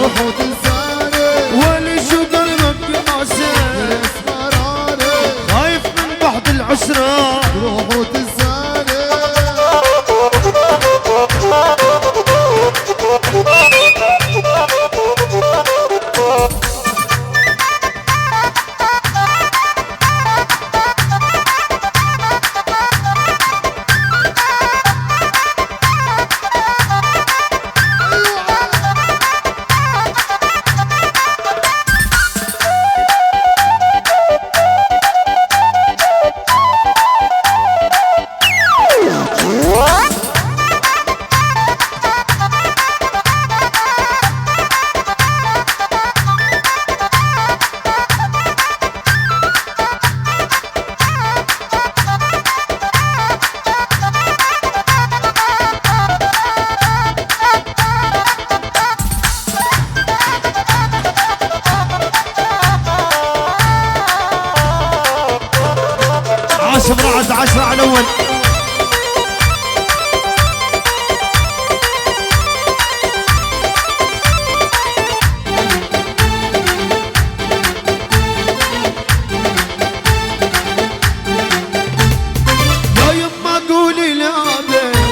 تروح وتنساني، ولي شو قلبك قاسي الاسمراني، خايف من بعد العشرة تروح وتنساني. عشرة عشرة على الأول. يا يما قولي لا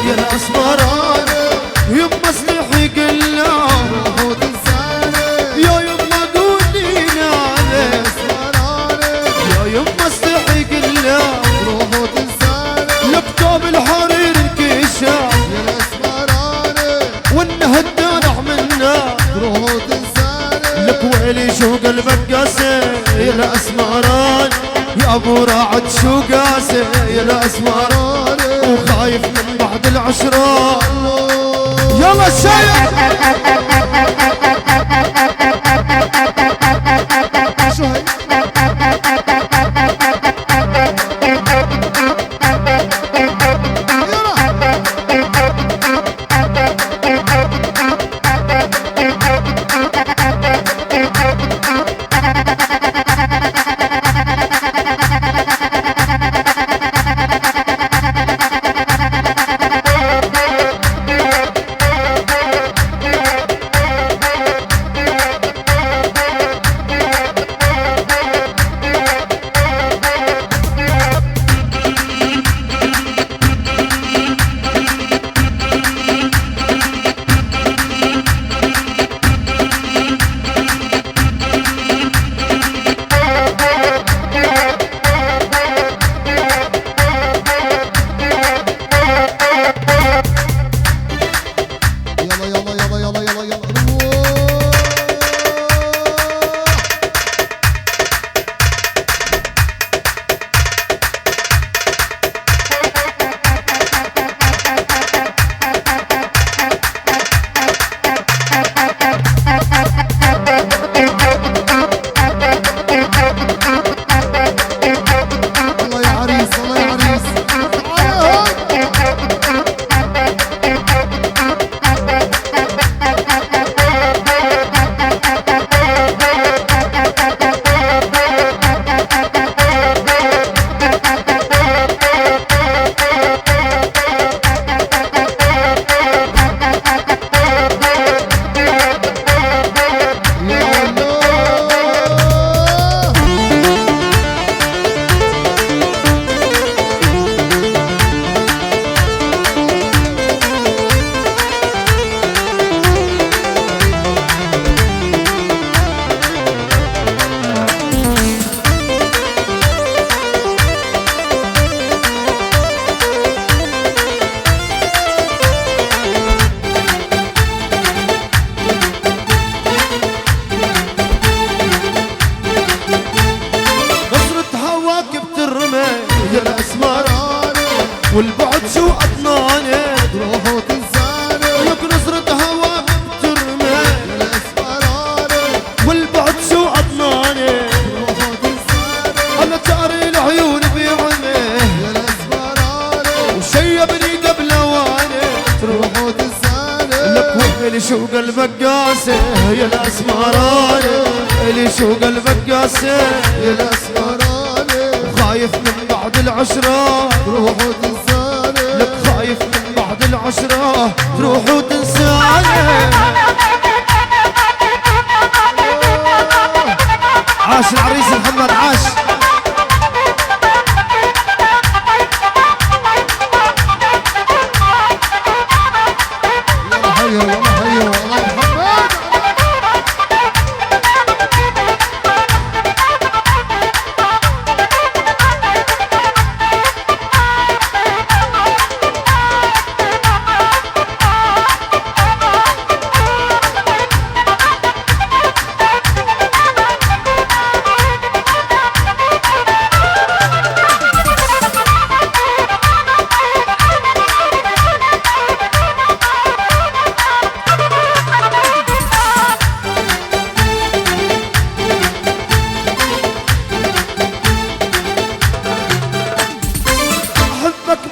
يا الأسمراني، يما سلحي قلا تروح وتنساني، يا يما قولي لا الاسمراني، يا يما سلحي قلا تروح وتنساني، لكتاب الحرير انكشاف يا الاسمراني، وانه الدلع منا تروح وتنساني. لك ويلي شو قلبك قاسي يا الاسمران، يا ابو راعد شو قاسي يا الاسمران، وخايف من بعد العشرة. يلا الشايع شو هي؟ والبعد شو أطناني تروح وتنساني لك نصرة هوا بترمي الاسمراني والبعد شو أطناني تروح وتنساني أنا تاري العيون بعمي الاسمراني وشيبني قبل واني تروح وتنساني لك ويلي شو قلبك قاسي يا الأسمراني إلي شو قلبك قاسي يا الاسمراني خايف من بعد العشرة تروح وتنساني لك خايف من بعد العشرة تروح وتنساني عاش العريس محمد عاش. يلا حيو يلا حيو الله محمد.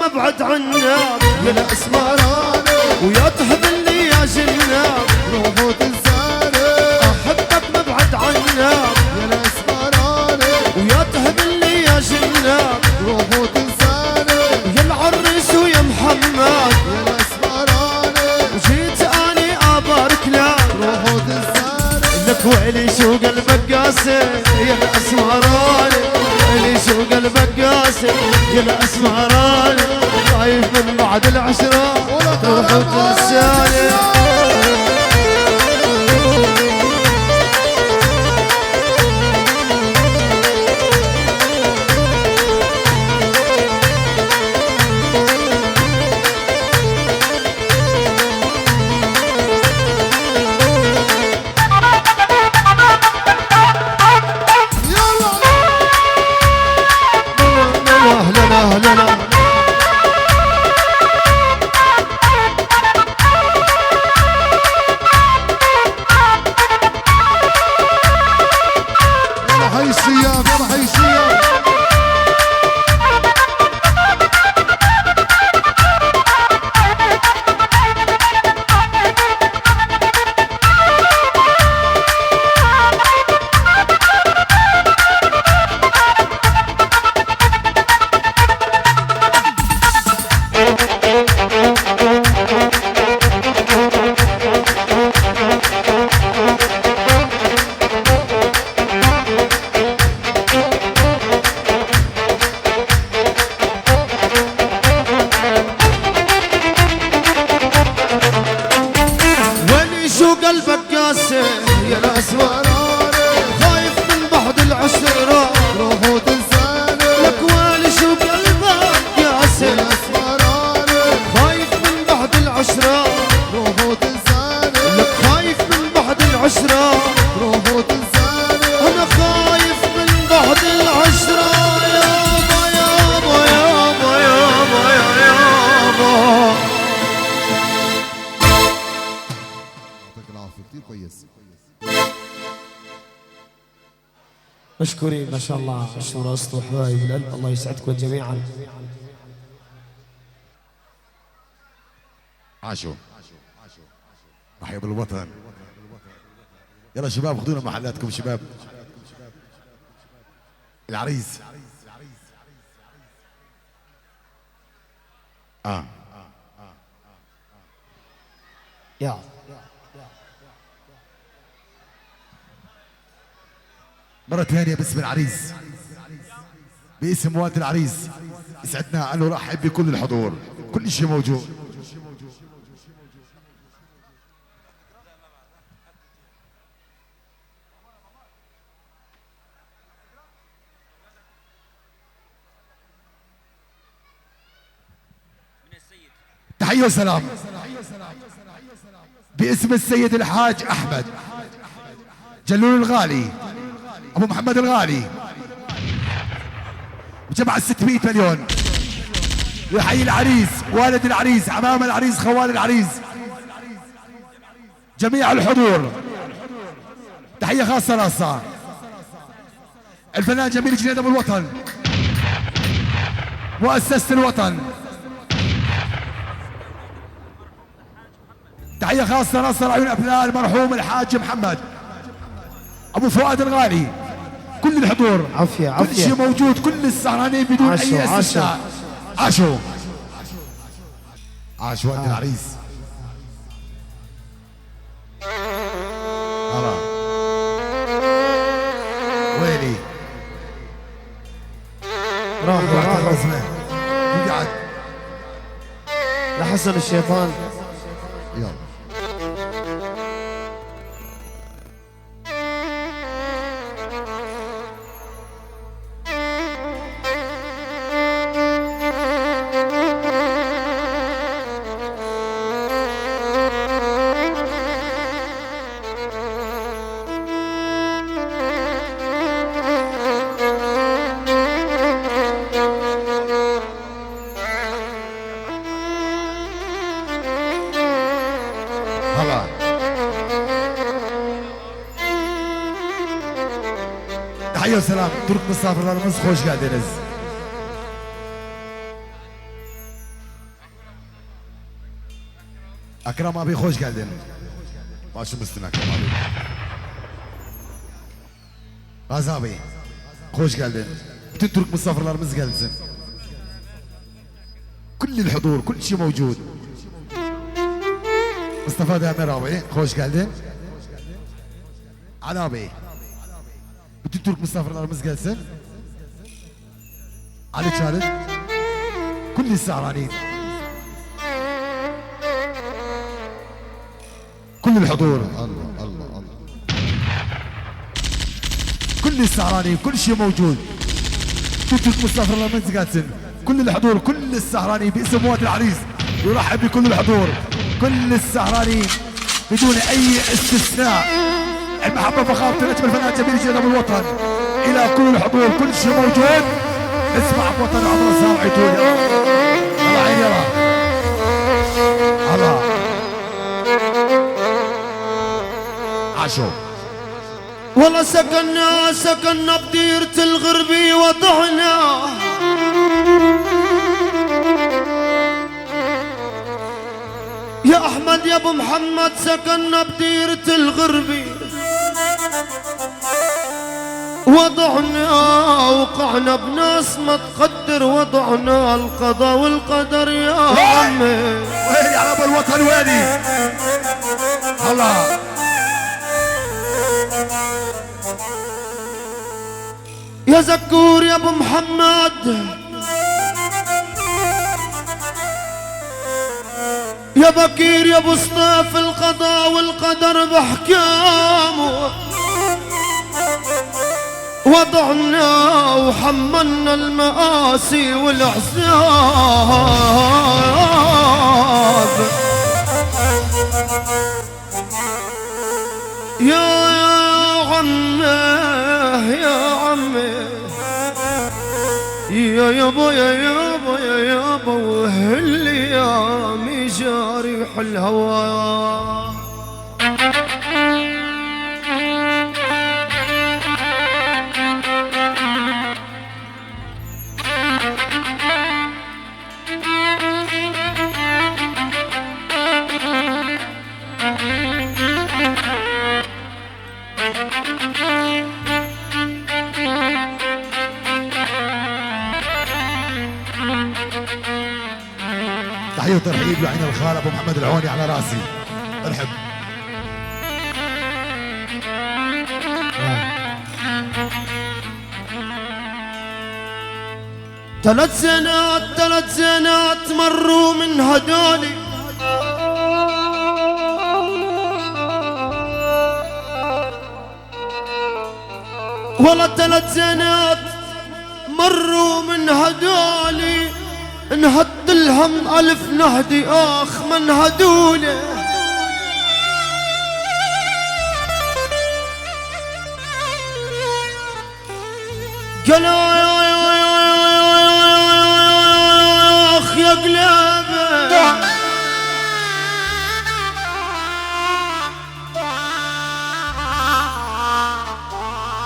مبعد عنك يا الاسمراني ويا تحملني يا جناب روحوا تنساني. احبك مبعد عنك يا الاسمراني ويا تهملني يا جناب روحوا تنساني. يا العريس ويا محمد يا الاسمراني وجيت اني ابارك لك روحوا تنساني. لك ويلي شو قلبك قاسي يا الاسمراني ويلي شو قلبك قاسي يا الاسمراني خايف من بعد العشرة تروح وتنساني. أهلا يلا حي الشياب يلا حي الشياب. ويلي شو قلبك قاسي يا الاسمراني خايف من بعد العشرة روحوا تنساني. لك ويلي شو قلبك يا قاسي الاسمراني خايف من بعد العشرة روحوا تنساني. لك خايف من بعد العشرة روحوا تنساني. انا خايف من بعد العشرة يابا يابا يابا يابا يابا. يعطيك العافيه كثير كويس. مشكورين ما شاء الله. مشكور اسطى وحبايب القلب، الله يسعدكم جميعا. عاشوا محيب الوطن. يلا شباب خذونا محلاتكم شباب. العريس يا مرة ثانية باسم العريس، باسم والد العريس، يسعدنا انه رحب بكل الحضور، كل شيء موجود. تحية وسلام باسم السيد الحاج احمد جلول الغالي ابو محمد الغالي بجمع 600 مليون. يحيي العريس، والد العريس، عمام العريس، خوال العريس، جميع الحضور. تحية خاصة راسا الفنان جميل جنيد ابو الوطن، مؤسسة الوطن. تحية خاصة نصر عيون أبناء المرحوم الحاج محمد أبو فؤاد الغالي، كل الحضور، عافية كل عافية. شيء موجود، كل السهرانين بدون عاشوا، أي استثناء. عاشوا عاش والد العريس. ويلي راح اسمه قاعد لحسن الشيطان. يلا هلا تحية وسلام ترك مسافر للمز خوش قاعدينز. اكرم ابي خوش قاعدين ماشي مستنى اكرم ابي غازابي خوش قاعدين تترك مسافر للمز قاعدين كل الحضور كل شيء موجود. مصطفى دامراوي خوش قاعدين علابي بتترك مسافر للمز قاعدين علي خالد كل السهرانين كل الحضور الله الله الله كل السهرانين كل شيء موجود. تترك مسافر للمز قاعدين كل الحضور كل السهرانين باسم وادي العريس يرحب بكل الحضور كل السهرانين بدون اي استثناء. المحبه فخامه نجم الفنان جميل جدا بالوطن الى كل الحضور كل شيء موجود. اسمع بوطن عبر الساعه يلا يلا عين يلا الله عاشو. والله سكننا بديرة الغربي وضعنا يا احمد يا ابو محمد سكننا بديرة الغربي وضعنا وقعنا بناس ما تقدر وضعنا القضاء والقدر يا عمي. ويلي على ابو الوطن ويلي الله يا زكور يا ابو محمد يا بكير يا ابو صطيف القضاء والقدر بحكامه وضعنا وحملنا المآسي والعذاب. يا عمي يا عمي يا يابا يا يابا يا يابا وهلي يا مجاريح الهوى. تحية وترحيب لعين الخال ابو محمد العوني على راسي. ارحب. ثلاث زينات مروا من هدولي والله 3 زينات مروا من هدولي انهد الهم 1000 نهدي اخ من هدولي. قال اخ يا قلبي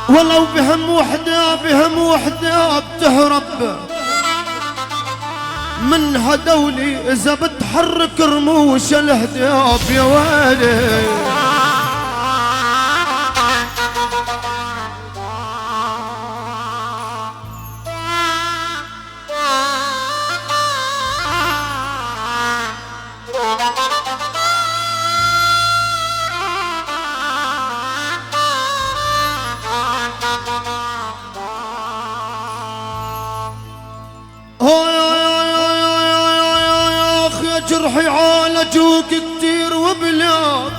والله بهم وحده بتهرب من هدولي اذا بتحرك رموش الهداب يا ويلي. جرحي عالجوك كتير وبلاك،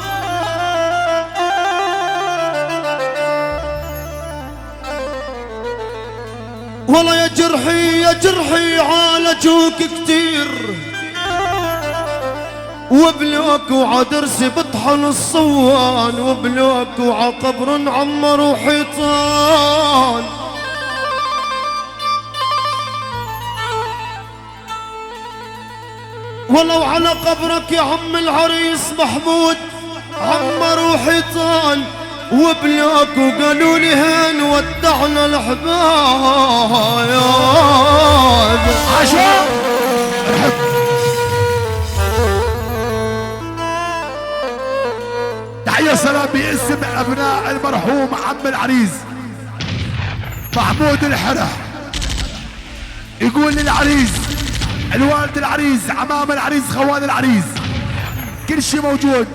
والله يا جرحي يا جرحي عالجوك كتير وبلوك وعدرسي بطحن الصوان، وبلوك وعقبر عمر وحيطان. ولو على قبرك يا عم العريس محمود عمر وحيطان، وبلوك وقالوا لي هين ودعنا الحبايب. عشان تحية سلام باسم ابناء المرحوم عم العريس محمود الحرح، يقول للعريس الوالد العريس عمام العريس خوان العريس كل شيء موجود.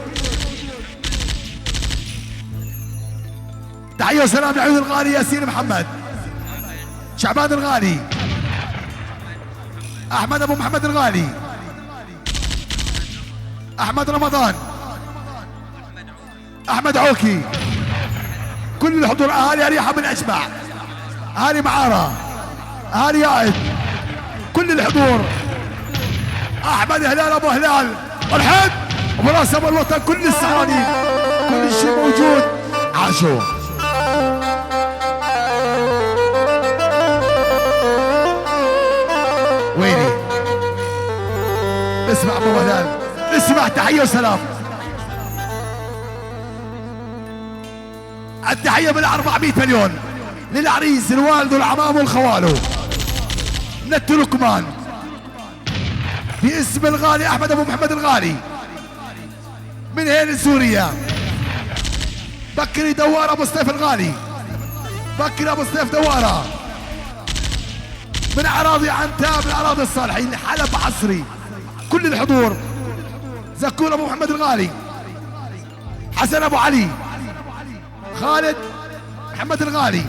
تحية وسلام لعيون الغالي ياسين محمد، شعبان الغالي، احمد ابو محمد الغالي، احمد رمضان، احمد عوكي، كل الحضور، اهالي اريحه من اجمع، اهالي معاره، اهالي يائد، كل الحضور، احمد هلال ابو هلال والحد وراس ابو الوطن، كل السعاني كل شيء موجود. عاشوا ويني اسمع ابو هلال، اسمع تحيه وسلام. التحيه بال 400 مليون للعريس الوالد والعمام والخواله من التركمان باسم الغالي احمد ابو محمد الغالي من هين سوريا. بكري دوار ابو سيف الغالي، بكري ابو سيف دواره من اراضي عنتاب، من اراضي الصالحين، حلب عصري، كل الحضور. زكور ابو محمد الغالي، حسن ابو علي، خالد محمد الغالي،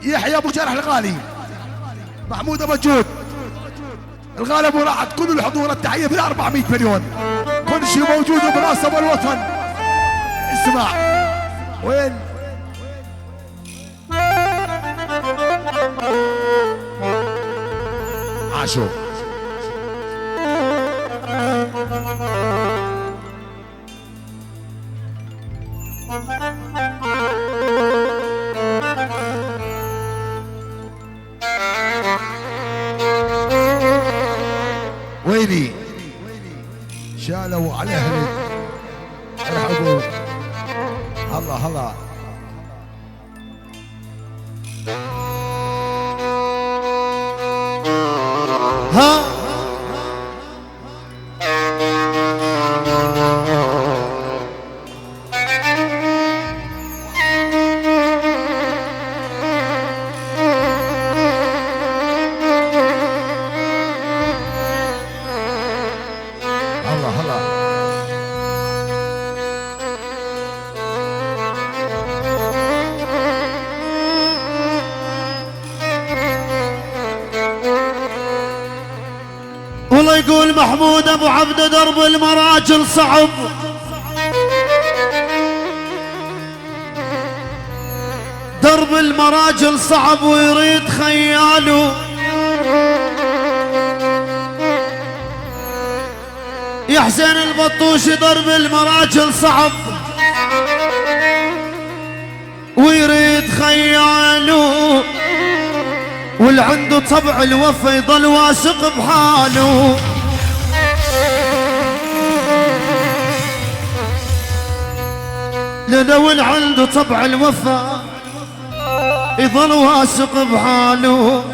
يحيى ابو جرح الغالي، محمود ابو جود الغالي ابو رعد، كل الحضور. التحيه بال 400 مليون، كل شيء موجود براس ابو الوطن. اسمع وين عاشوا ويلي شالوا على اهلي ارحبوا. الله الله ها الله الله والله يقول محمود ابو عبده درب المراجل صعب، درب المراجل صعب ويريد خياله، يا حسين البطوشي درب المراجل صعب ويريد خياله، واللي عنده طبع الوفا يضل واثق بحاله. لو اللي عنده طبع الوفا يضل واثق بحاله.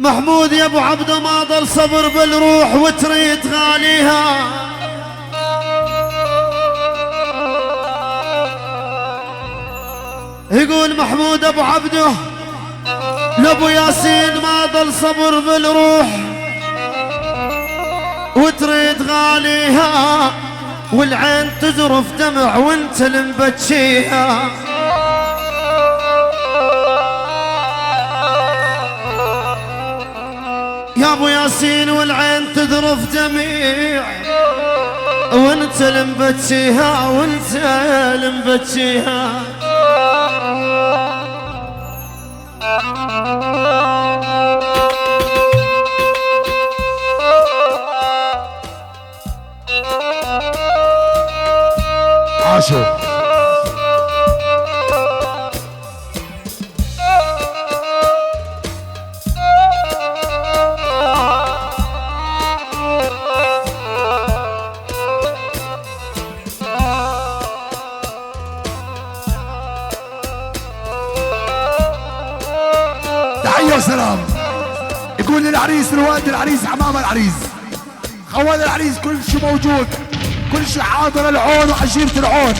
محمود يا ابو عبده ما ضل صبر بالروح وتريد غاليها. يقول محمود ابو عبده لابو ياسين ما ضل صبر بالروح وتريد غاليها، والعين تذرف دمع وانت المبتشيها. يا ابو ياسين والعين تذرف دميع وانت المبتشيها وانت المبتشيها. عاشوا تحية وسلام. يقول للعريس الوالد العريس عمام العريس خوال العريس كل شيء موجود، كل شيء حاضر. العون وعشيرة العون،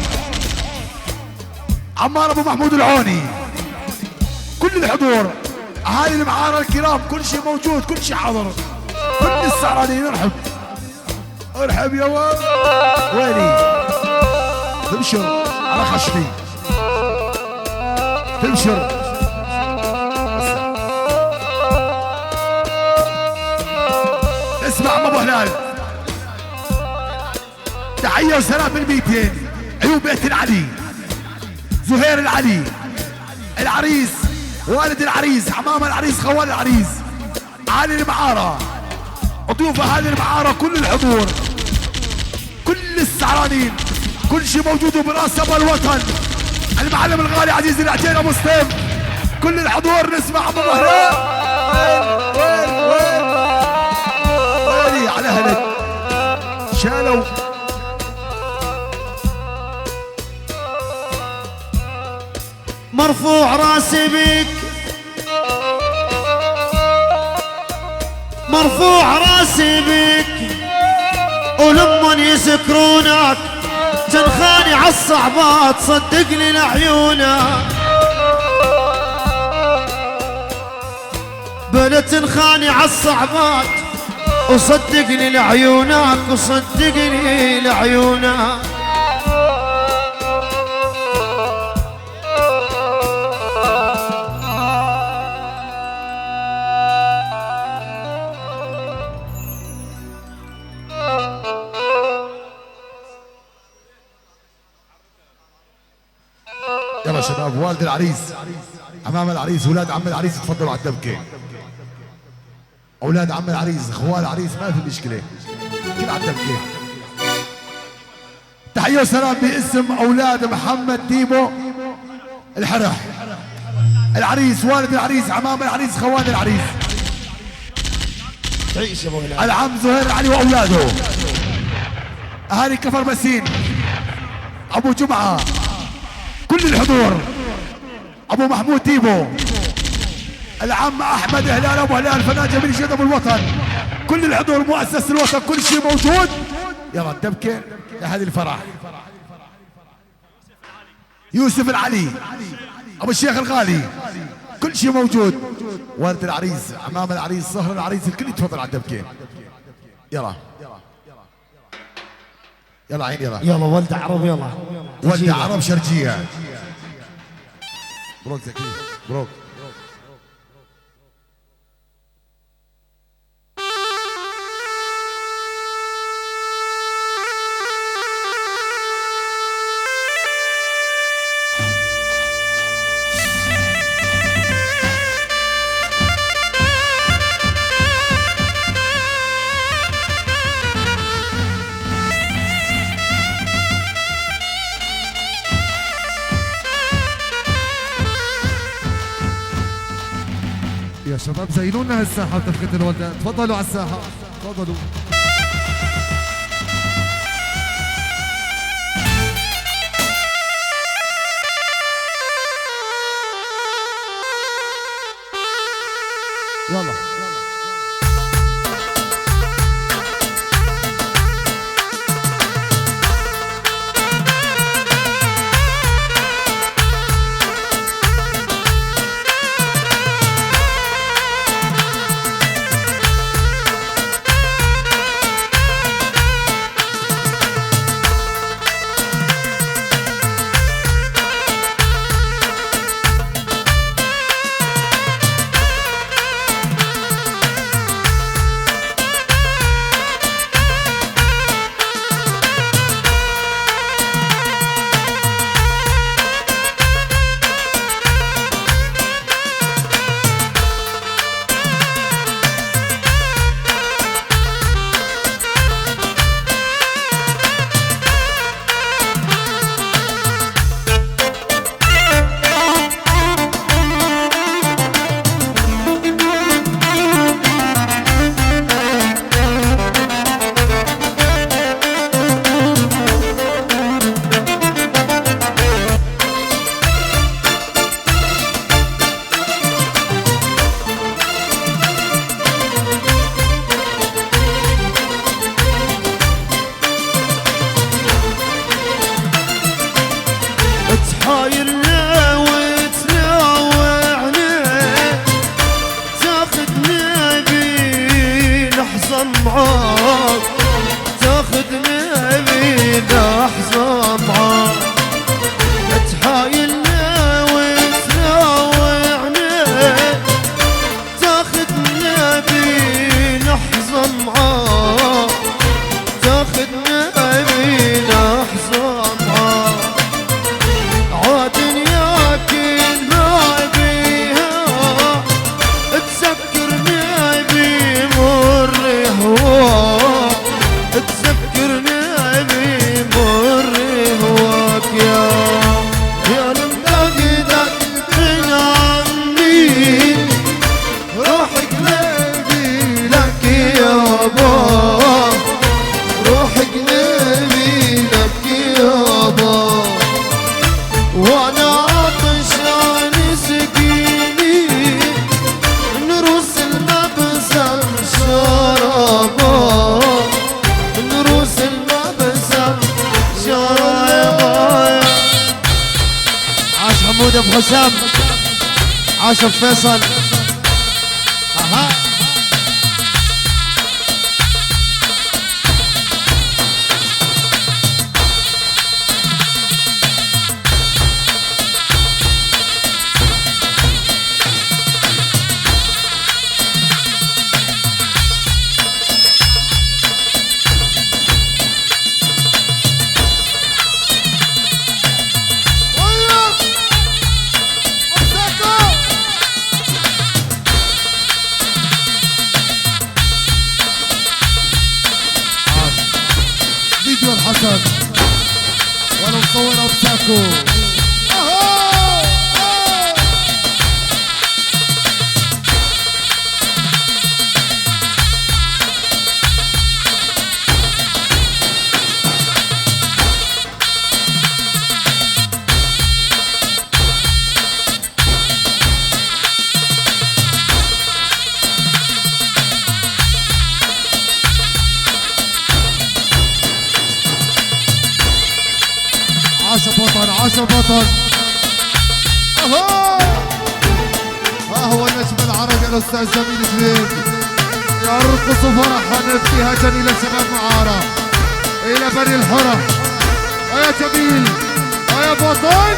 عمار ابو محمود العوني، كل الحضور، اهالي المعارة الكرام، كل شيء موجود، كل شيء حاضر. كل السعرانيين ارحب ارحب يا ويلي. تبشر على خشمي تبشر. اسمع ام ابو هلال، تحية وسلام بالبيتين. عيوب بيت العلي، زهير العلي، العريس، والد العريس، حمام العريس، خوال العريس، اهالي المعارة، ضيوف اهالي المعارة، كل الحضور، كل السعرانين، كل شيء موجود براس ابو الوطن، المعلم الغالي عزيز العتين ابو سليم، كل الحضور. نسمع ابو هلال. ويلي على اهلك شالوا. مرفوع راسي بيك، مرفوع راسي بيك، ولمن يسكرونك تنخاني عالصعبات صدقني لعيونك. بلا تنخاني عالصعبات وصدقني لعيونك وصدقني لعيونك. يلا شباب، والد العريس، امام العريس، اولاد عم العريس تفضلوا على الدبكه. اولاد عم العريس، اخوال العريس، ما في مشكله، كل على الدبكه. تحيه وسلام باسم اولاد محمد ديبو الحرح، العريس، والد العريس، عمام العريس، خوال العريس، تعيش يا ابو هلال. العم زهير علي واولاده، اهالي كفر بسين، ابو جمعه، كل الحضور، ابو محمود ديبو، العم احمد هلال ابو هلال، فنان جميل جدا ابو الوطن، كل الحضور، مؤسس الوطن، كل شيء موجود. يلا الدبكه لهذه الفرح. يوسف العلي، ابو الشيخ الغالي، كل شيء موجود. والد العريس، امام العريس، صهر العريس، الكل يتفضل على الدبكه. يلا يلا عين يلا. يلا ولد عرب، يلا ولد عرب شرجيه. بروك زكي بروك. يا شباب زينوا لنا هالساحه بتفكة الولدان، تفضلوا على الساحه، تفضلوا. يلا هواك تاخذني بلحظة معاك تحايلني وتراوعني تاخذني بلحظة معاك تاخذني بلحظة معاك عادني يا كل ما بيها تذكرني بمر هواك تذكرني بمر هواك يا المدقدق من عمي روح قلبي لك يابا روح قلبي لك يابا وانا عطشان سقيني نروس المبسم شرابا نروس المبسم شرابا عاش حمود ابو حسام، عاش ابو فيصل. اها فيديو الحسن وانا مصور ابساكو. عاش بطل عاش بطل. ها هو النجم العربي الاستاذ جميل جريد يرقص فرحا ابتهاجا الى شباب معارة الى بني الحرة. يا جميل يا بطل.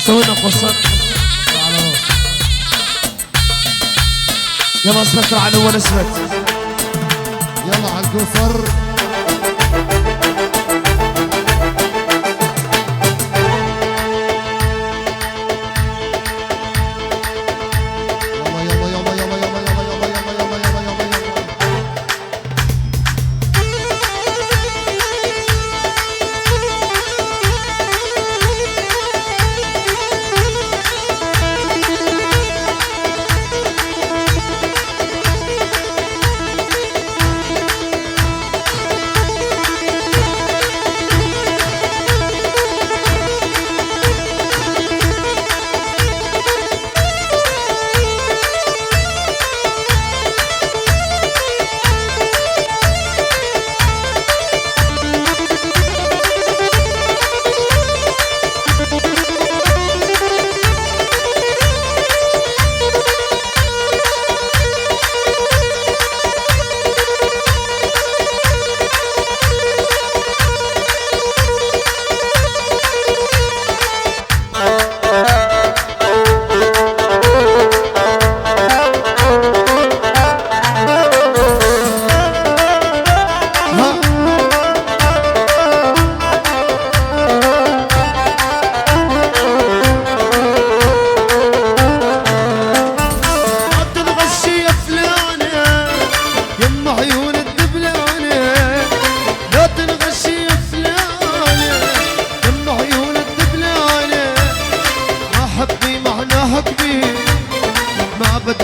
سوينا قصة. يلا اسمك على اول اسمك. يلا على القصر.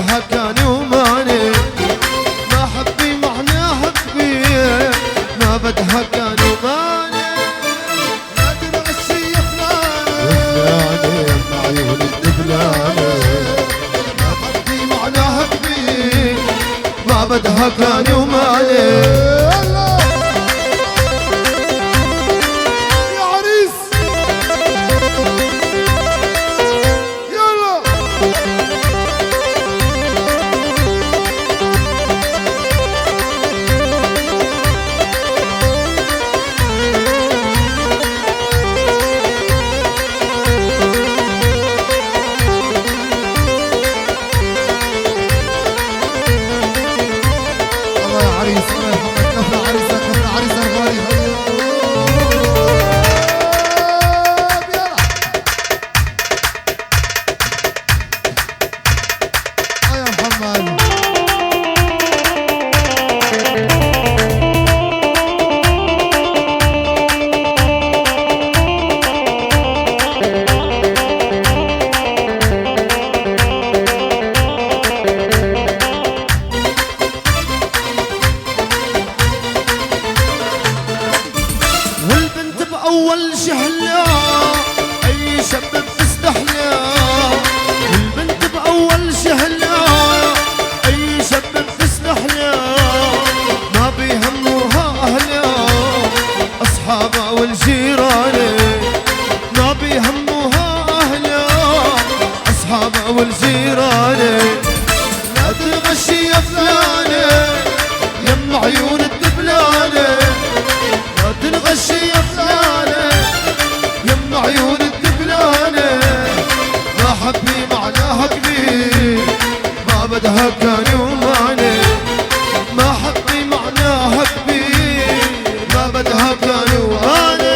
بدها كان وماني ما حبي معناه حبي ما بدها كان وماني لا تنغشي يا فلاني مع عيون الدبلاني ما حبي معناه حبي ما بدها كان وماني أول شهلة أي شاب بتستحلى والبنت بأول شهلة أي شاب بتستحلى ما بيهموها أهلها أصحابها والجيران ما بيهموها أهلها أصحابها والجيران لا تغشي يا فلانة يم عيون الدبلانة لا تنغشي يا فلانة يم عيون الدبلانة ما حبي معناها كبير ما بدها كان وماني ما حبي معناها كبير ما بدها كان وماني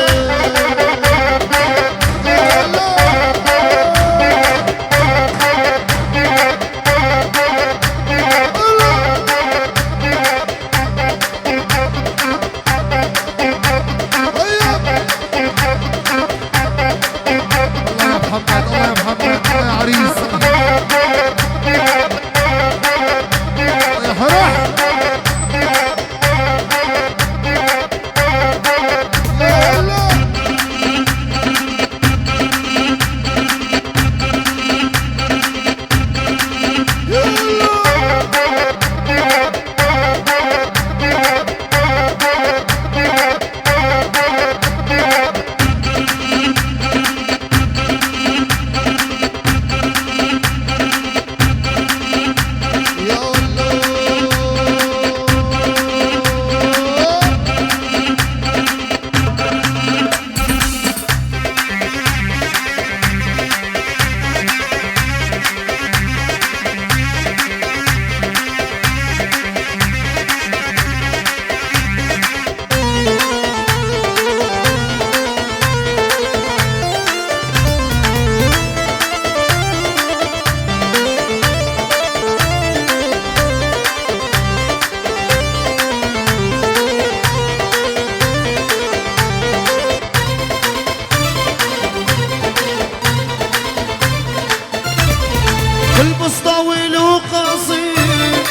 البص طويل وقصير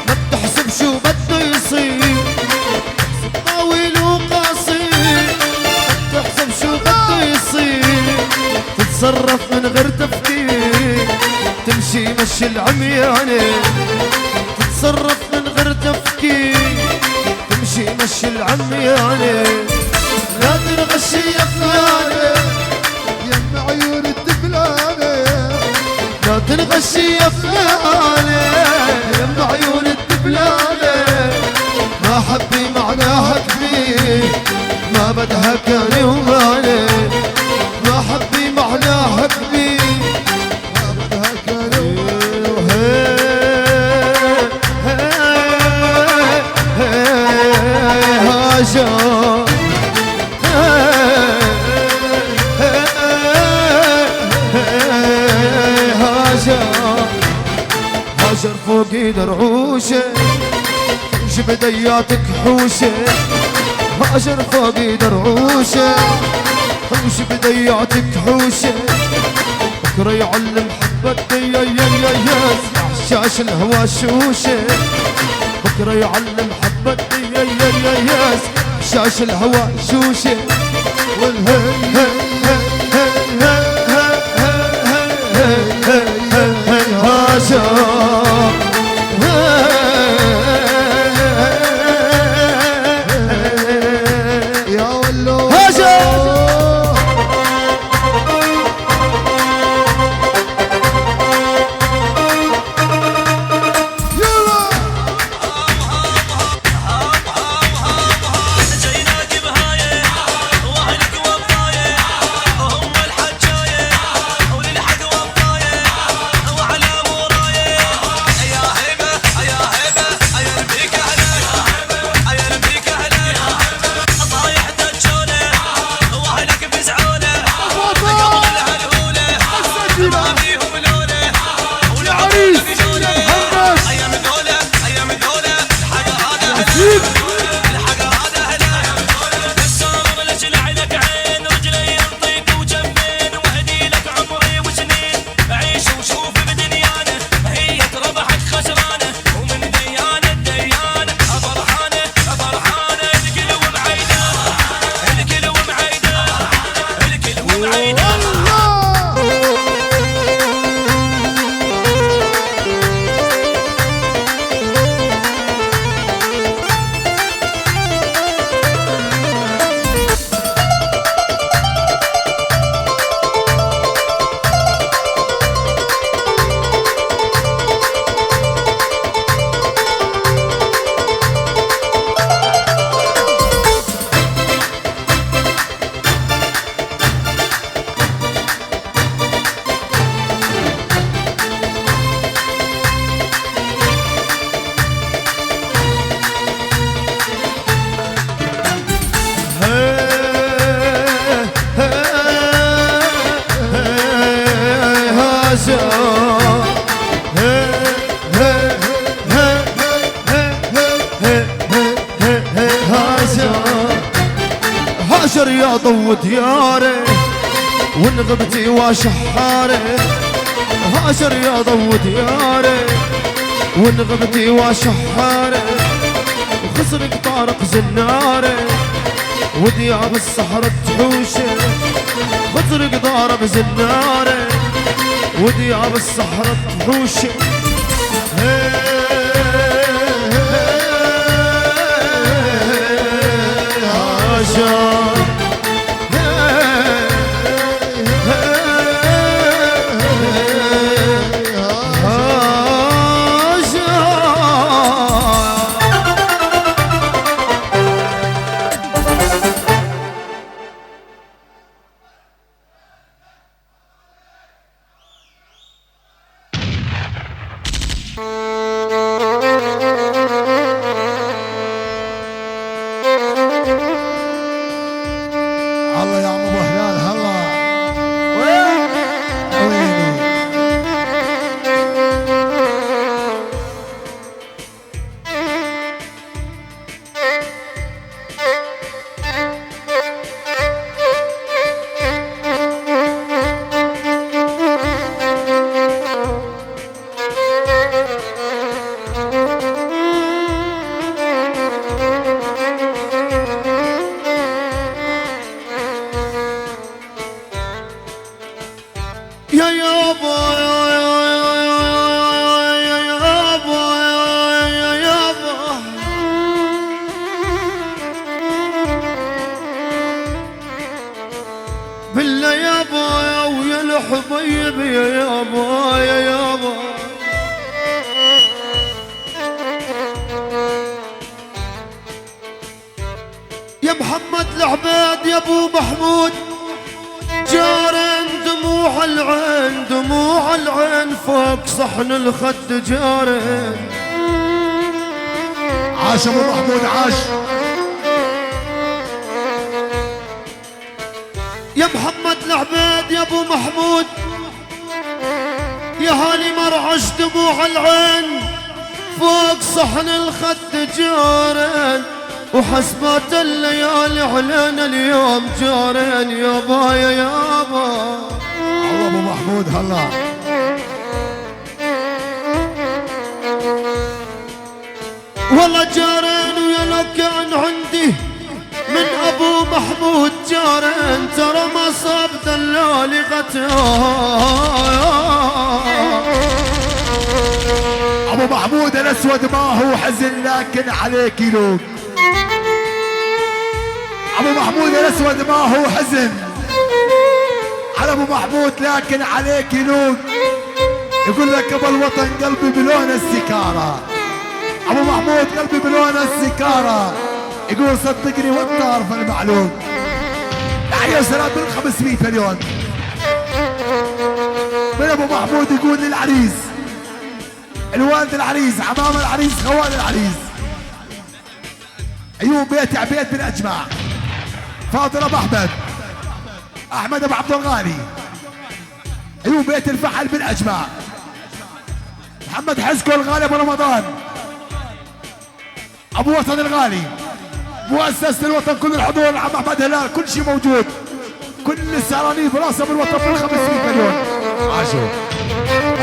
ما بتحسب شو بده يصير طويل وقصير ما بتحسب شو بده يصير تتصرف من غير تفكير تمشي مشي العميانة تتصرف من غير تفكير تمشي مشي العميانة لا تنغشي يا فلانة يم عيون الدبلانة لا تنغشي يا فلانة يم عيون الدبلانة ما حبي معناها كبير ما بدها كان وماني ما حبي معناها كبير ما بدها كان وماني هاجر هاجر فوقي درعوشة حوش بدياتك حوشة هاجر فوقي درعوشة حوش بدياتك حوشة بكرة يعلم حبتي يا شاش الهوى شوشه بكره يعلم حبة ياس شاش الهوى شوشه يا ولو هاجر يا ضو دياري ونغبتي وشحاري هاجر يا ضو دياري ونغبتي وشحاري وخسرك طارق زناري ودياب الصحراء تحوشي خسرك ضارب زناري ودياب الصحراء تحوشي الله يا عم ابو هلال هلا ويني يا يابا يا يابا يا يابا بالله يابا ويا الحبيب يا يابا يا يابا يا محمد العباد يا ابو محمود جارن دموع العين دموع العين فوق صحن الخد جارن عاش ابو محمود عاش يا محمد العباد يا ابو محمود يا هالي مرعش دموع العين فوق صحن الخد جارن وحسبات الليالي علينا اليوم جارين يابا يا يابا الله ابو محمود هلا والله جارين ويا لو كان عندي من ابو محمود جارين ترى ما صاب دلالي ابو محمود الاسود ما هو حزن لكن عليك يلوم. ابو محمود الاسود ما هو حزن على ابو محمود لكن عليك يلوم. يقول لك ابو الوطن قلبي بلون السكاره. ابو محمود قلبي بلون السكاره. يقول صدقني وانت عارف المعلوم. تحيه وسلام من 500 مليون من ابو محمود. يقول للعريس الوالد العريس عمام العريس خوال العريس ايوب بيت عبيد بن اجمع فاضل ابو احمد ابو عبد الغالي ايوب بيت الفحل بن اجمع محمد حزكو الغالي ابو رمضان ابو وطن الغالي مؤسسة الوطن كل الحضور عم احمد هلال كل شيء موجود. كل السهرانين براسهم الوطن من 500 مليون. عاشوا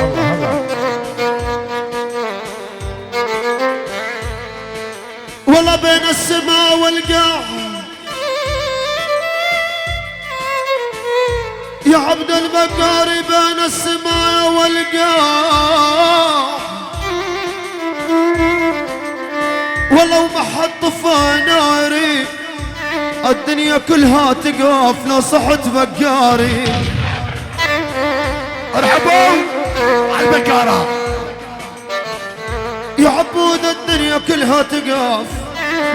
الله الله. والله بين السماء والقاع يا عبد البقاري بين السماء والقاع ولو ما حد طفى ناري الدنيا كلها تقف لو صحت بقاري. ارحبوا على البقارة يا عبود الدنيا كلها تقف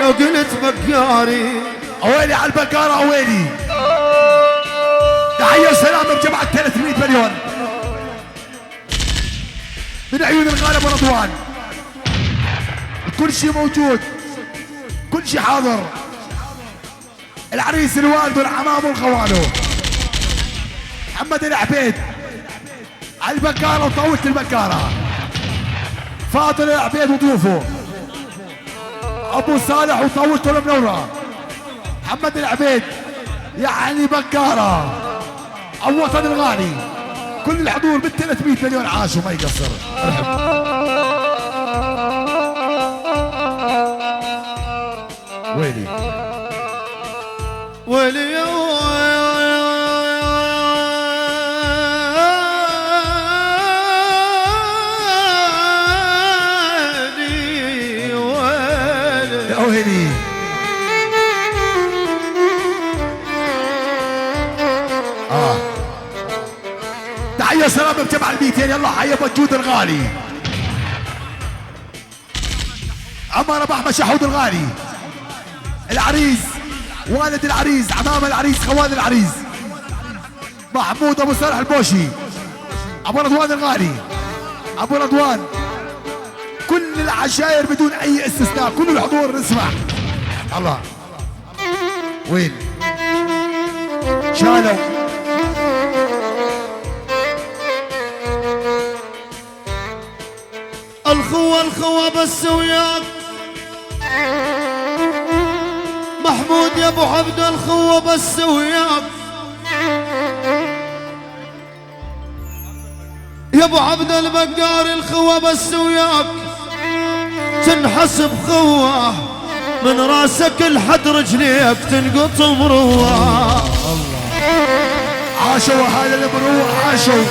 لو قلت بقاري. اويلي على البقارة اويلي. تحية وسلام بجماعة 300 مليون من عيون الغالب ورضوان. كل شيء موجود كل شيء حاضر. العريس الوالد والعمام والخواله محمد العبيد على البقارة وطاولة البقارة فاضل العبيد وضيوفه ابو صالح وطاولته المنورة محمد العبيد يعني بقارة ابو وطن الغالي. كل الحضور بال 300 مليون عاشوا ما يقصر. ويلي ويلي ويلي تحية سلام بجمع ال200. يلا حيا مجود الغالي عمر ابو احمد شحود الغالي العريس والد العريس عمام العريس خوال العريس محمود ابو صالح البوشي ابو رضوان الغالي ابو رضوان. كل العشاير بدون اي استثناء كل الحضور نسمع. الله وين شالوا الخوة بس وياك محمود يا ابو عبد الخوة بس وياك يا ابو عبد البقاري الخوة بس وياك تنحسب خوة من راسك لحد رجليك تنقط مروة. عاشوا اهل المروة عاشوا.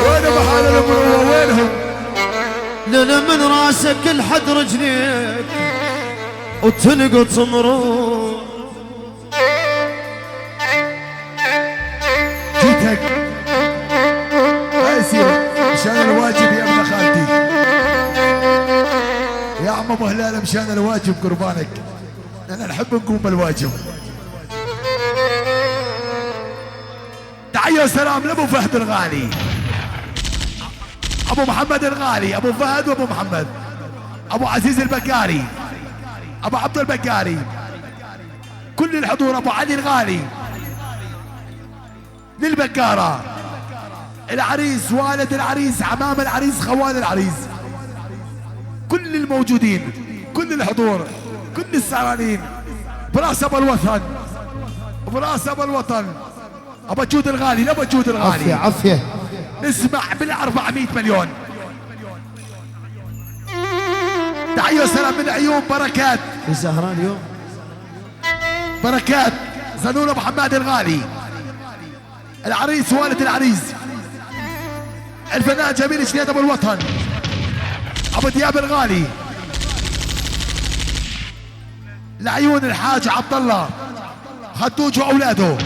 وين اهل المروة وينهم؟ لنا من راسك لحد رجليك وتنقط مروة. جيتك ما يصير مشان الواجب يا ابن خالتي يا عم ابو هلال مشان الواجب قربانك. انا نحب نقوم بالواجب. تحية وسلام لابو فهد الغالي ابو محمد الغالي ابو فهد وابو محمد ابو عزيز البقاري ابو عبد البقاري. كل الحضور ابو علي الغالي للبقارة العريس والد العريس عمام العريس خوال العريس. كل الموجودين كل الحضور كل السهرانين براس ابو الوطن براس ابو الوطن ابو جود الغالي لا ابو جود الغالي. عافية نسمع بال400 مليون. تحية وسلام من عيون بركات. في سهران اليوم. بركات زنون ابو حماد الغالي، العريس والد العريس، الفنان جميل جنيد ابو الوطن، ابو دياب الغالي، لعيون الحاج عبد الله خدوج واولاده،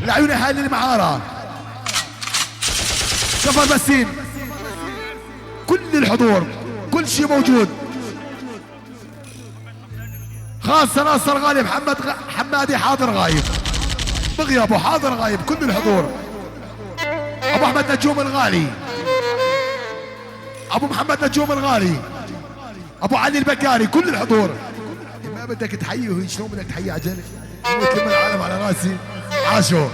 لعيون اهالي المعاره، كفر بسيم، كل الحضور، كل شيء موجود. خاصة ناصر غالي، محمد حمادي حاضر غايب بغيابه، حاضر غايب، كل الحضور. ابو احمد نجوم الغالي، ابو محمد نجوم الغالي، ابو علي البكاري، كل الحضور. ما بدك تحييه شلون بدك تحييه عجل؟ تلم العالم على راسي. عاشوا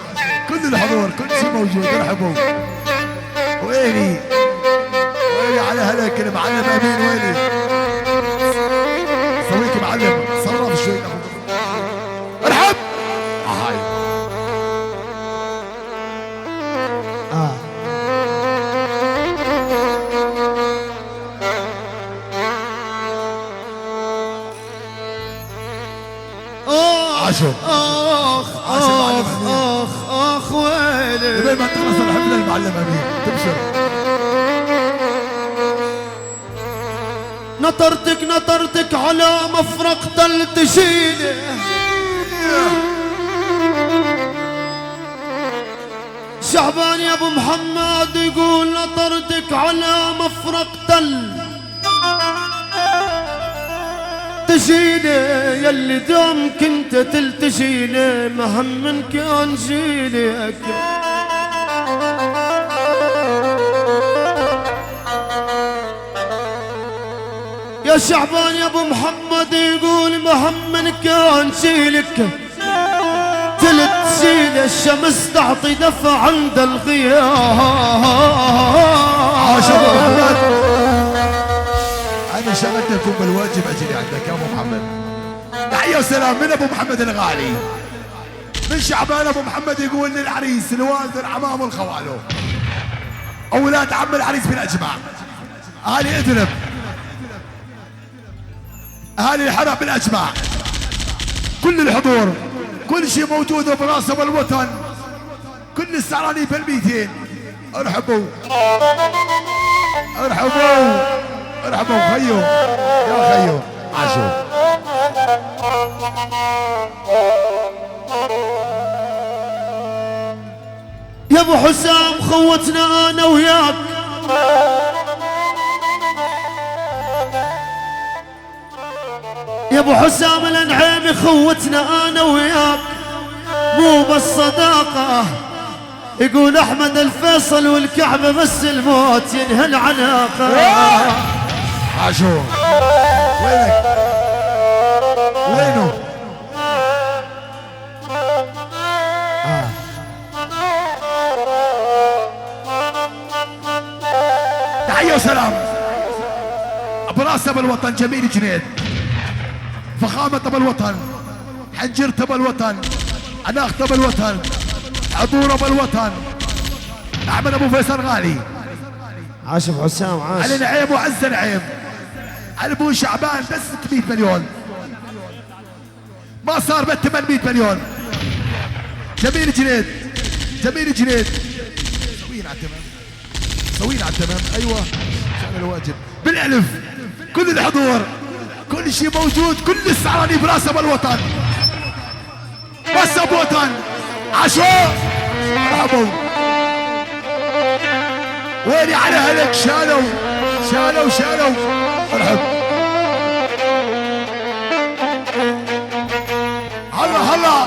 كل الحضور، كل شيء موجود. ارحبوا. ويلي على هلاك المعلم امين، ويلي سويك معلم، صرف شوي. ارحب. هاي عاشوا. اخ ويلي. قبل ما تخلص الحفله المعلم امين تبشر. نطرتك على مفرق تل تشيله، شعبان يا ابو محمد يقول نطرتك على مفرق تل تشيله، يلي دام كنت تلتشيله مهم من كان شيلك. يا شعبان يا ابو محمد يقول مهم من كان شيلك، تشيل الشمس تعطي دفع عند الغياب. عاش ابو محمد. انا شغلتكم بالواجب اجري عندك يا ابو محمد. تحيه وسلام من ابو محمد الغالي، من شعبان. ابو محمد يقول للعريس الوالد العمام والخواله، اولاد عم العريس بالاجمع، اهالي ادرب، اهالي الحرم بالاجمع، كل الحضور، كل شيء موجود براس ابو الوطن، كل السعراني بالميتين. ارحبوا ارحبوا ارحبوا خيو يا خيو. عاشوا. يا ابو حسام خوتنا انا وياك، يا ابو حسام الانعيمي خوتنا انا وياك، مو بس صداقه. يقول احمد الفيصل والكعبه بس الموت ينهي العلاقه. عاشوا. وينك؟ وينه؟ تحية وسلام. براس ابو الوطن جميل جنيد، فخامة ابو الوطن، حنجرة ابو الوطن، اناخت ابو الوطن، حضور ابو الوطن، احمد ابو فيصل غالي. عاش ابو حسام. عاش علي نعيم وعز نعيم، على ابو شعبان بس 600 مليون، ما صار ب 800 مليون. جميل جنيد، جميل جنيد. سوين على التمام، سوين على التمام. ايوه شان الواجب بالالف. كل الحضور، كل شيء موجود، كل السعراني براس ابو الوطن، بس ابو وطن. عاشوا. مرحبا. ويلي على هلك. شالوا شالوا شالوا. ارحب. هلا هلا.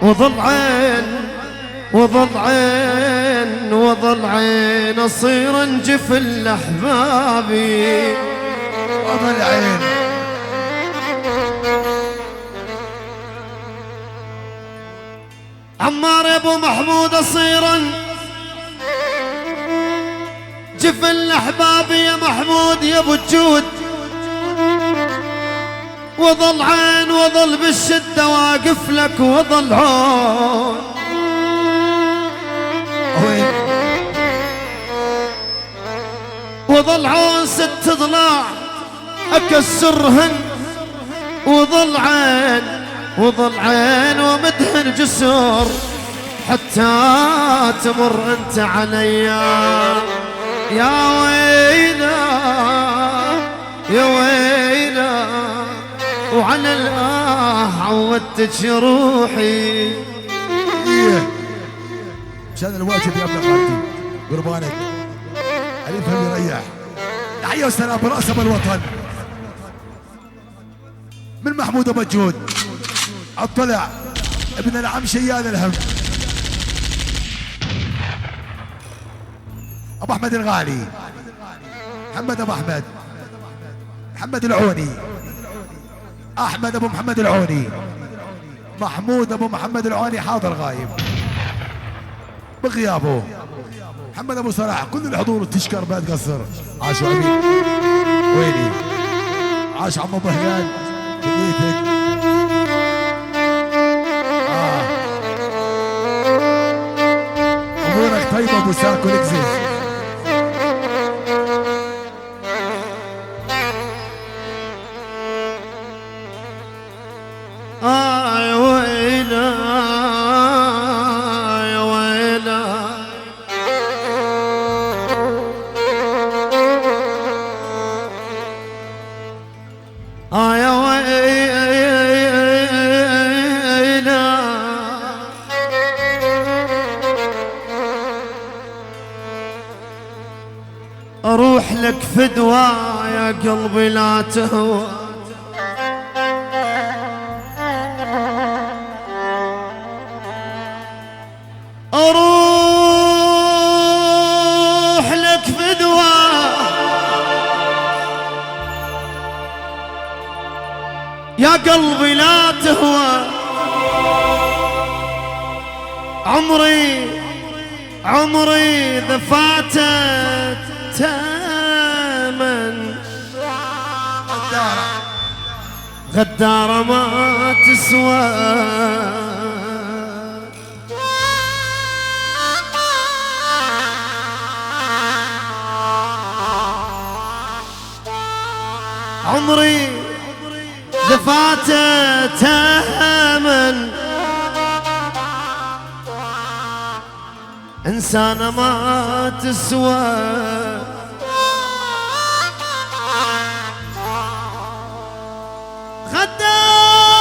وظل عين وظل عين وظل عين اصير انجفل لاحبابي. وظل عين. عمار يا ابو محمود اصيرا جفل لاحبابي يا محمود يا ابو الجود. وظل عين وظل بالشده واقف لك وظل عون. وظل عون 6 ضلع اكسرهن وضلعين ومدهن جسور حتى تمر انت عليا يا ويلا يا ويلا وعلى عودتك روحي. مشان الواجب يا ابن خالتي قربانك اللي يفهم يريح. تحية وسلام برأس الوطن من محمود ابو جود الطلع ابن العم شيال الهم ابو احمد الغالي محمد ابو احمد محمد العوني احمد ابو محمد العوني محمود ابو محمد العوني حاضر غايب بغيابه محمد ابو صلاح كل الحضور تشكر بعد قصر. عاش عمي ويلي عاش عم ابو هلال بنيتك امورك طيبه ابو ساكو لكزز. يا ويلا يا ويلا يا ويلا اروح لك فدوى يا قلبي لا تهوى اروح لك فدوى يا قلبي لا تهوى عمري اذا فاتت تمن غدارة ما تسوى عمري دفعته تمن إنسانة ما تسوى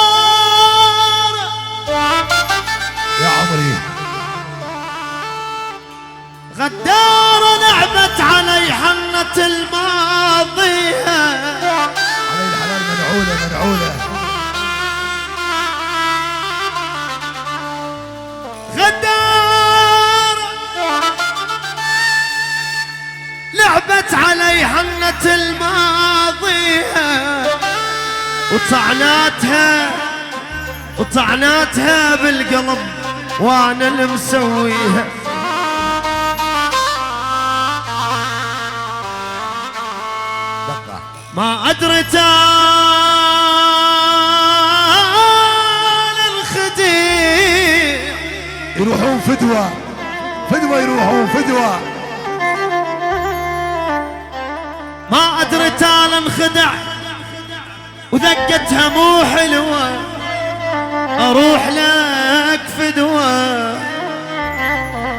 غدار يا عمري غدار لعبت علي حنة الماضية علي الحلال منعولة غدار لعبت علي حنة الماضية وطعناتها بالقلب وانا اللي مسويها ما أدري تال الخديع يروحون فدوى يروحون فدوى ما أدري تال انخدع وذقتها مو حلوة أروح لك فدوى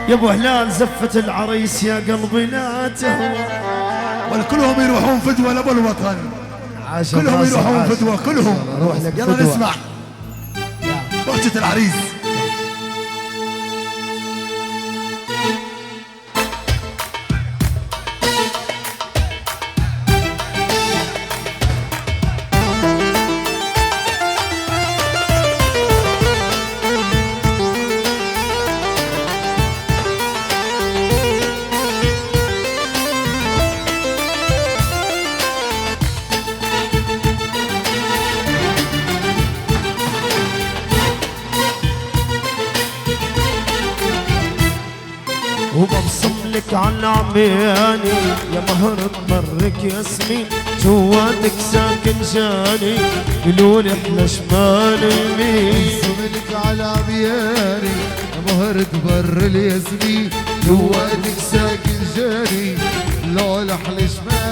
يا ابو هلال زفة العريس يا قلبي لا تهوى والكلهم يروحون فدوى لابو الوطن كلهم يروحون فدوى كلهم يلا نسمع بهجة العريس وببصملك على عمياني يا مهر تمرك يا سمين جواتك ساكن جاني قولولي احنا شمال يمين بصملك على عمياني يا مهر تبر الياسمين جواتك ساكن جاني لو احلى شمال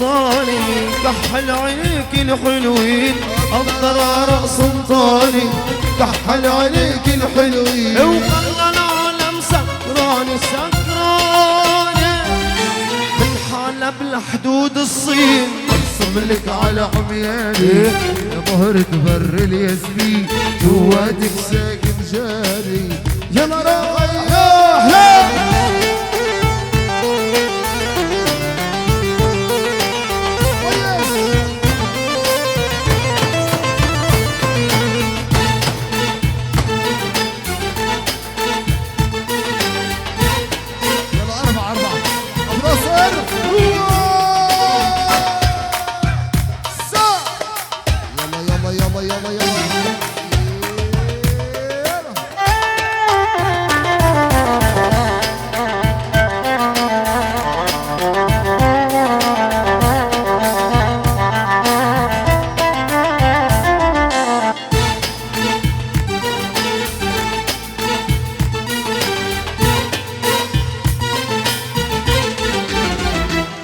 سلطاني كحل عينيك الحلوين الضرار سلطاني كحل عينيك الحلوين وخلى العالم سكراني سكراني من حالة بالحدود الصين لك على عمياني يا مهر تبر الياسمين جواتك ساكن جاري يا مرا